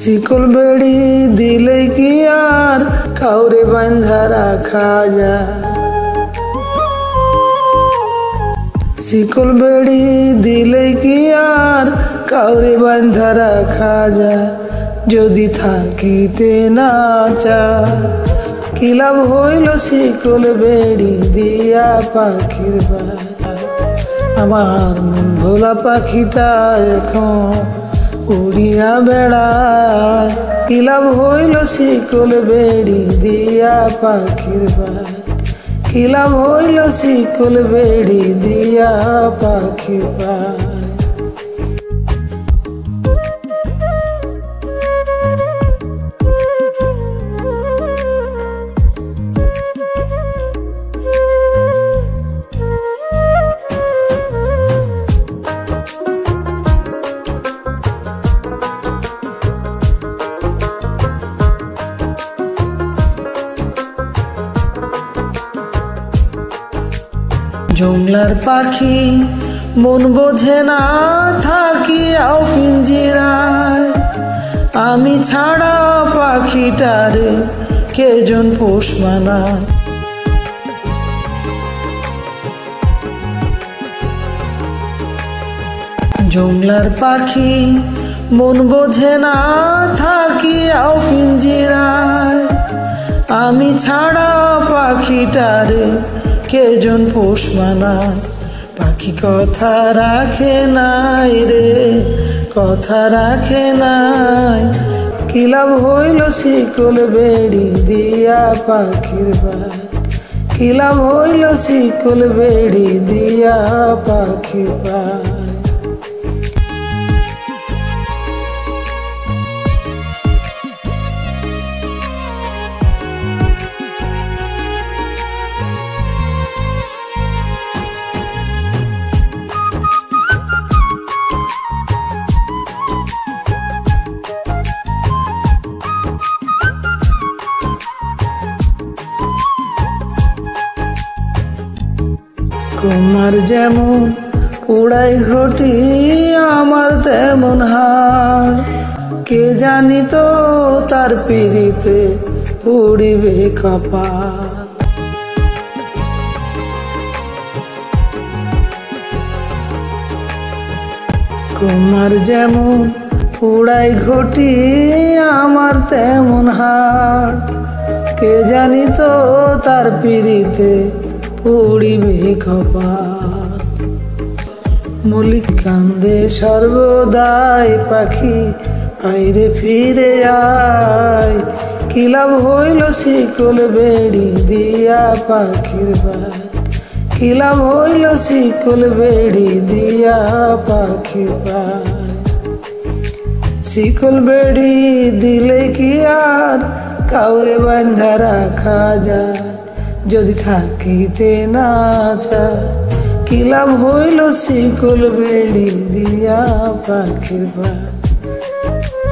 শিকল বেড়ি দিলে কি আর কাউরে বাঁধা রাখা যায়? শিকল বেড়ি দিলে কি আর কাউরে বাঁধা রাখা যায়? যদি থাকিতে না চায় কি লাভ হইল শিকল বেড়ি দিয়া পাখির বায়? আমার মন ভোলা পাখিটা এখন উড়িয়া বেড়ায়, কি লাভ হইল শিকল বেড়ি দিয়া পাখির বায়? কি লাভ হইল শিকল বেড়ি দিয়া পাখির বায়? জংলার পাখি মন বোঝে না থাকিয়াও পিঞ্জিরায়, আমি ছাড়া পাখিটারে কেজন পোষ মানায়? জংলার পাখি মন বোঝে না থাকিয়াও পিঞ্জিরায়, আমি ছাড়া পাখিটারে কেজন পোষ মানায়? পাখি কথা রাখে নাই রে, কথা রাখে নাই, কি লাভ হইল শিকল বেড়ি দিয়া পাখির বায়? কি লাভ হইল শিকল বেড়ি দিয়া পাখির বায়? তোমার যেমন উড়াই ঘটি আমার তেমন হাড়, কে জানি তো তার পিড়িতে পুড়িবে কপাল। তোমার যেমন উড়াই ঘটি আমার তেমন হাড়, কে জানি তো তার পিড়িতে পুড়িবে কপাল। মল্লিক কান্দে সর্বদাই পাখি আইরে ফিরে আয়, কি লাভ হইল শিকল বেড়ি দিয়া পাখির বায়? কি লাভ হইল শিকল বেড়ি দিয়া পাখির বায়? শিকল বেড়ি দিলে কি আর কাউরে বাঁধা রাখা যায়? যদি থাকিতে না চায় কি লাভ হইল শিকল বেড়ি দিয়া পাখির বায়?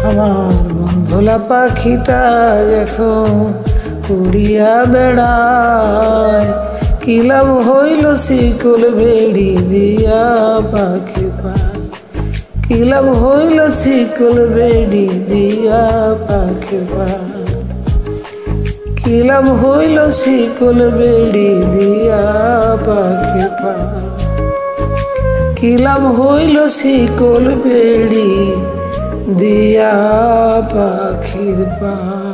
আমার মন ভোলা পাখিটা এখন উড়িয়া বেড়ায়, কি লাভ হইল শিকল বেড়ি দিয়া পাখির বায়? কি লাভ হইল শিকল বেড়ি দিয়া পাখির বায়? কি লাভ হইল শিকল বেড়ি দিয়া পাখির বায়? কি লাভ হইল শিকল বেড়ি দিয়া পাখির বায়?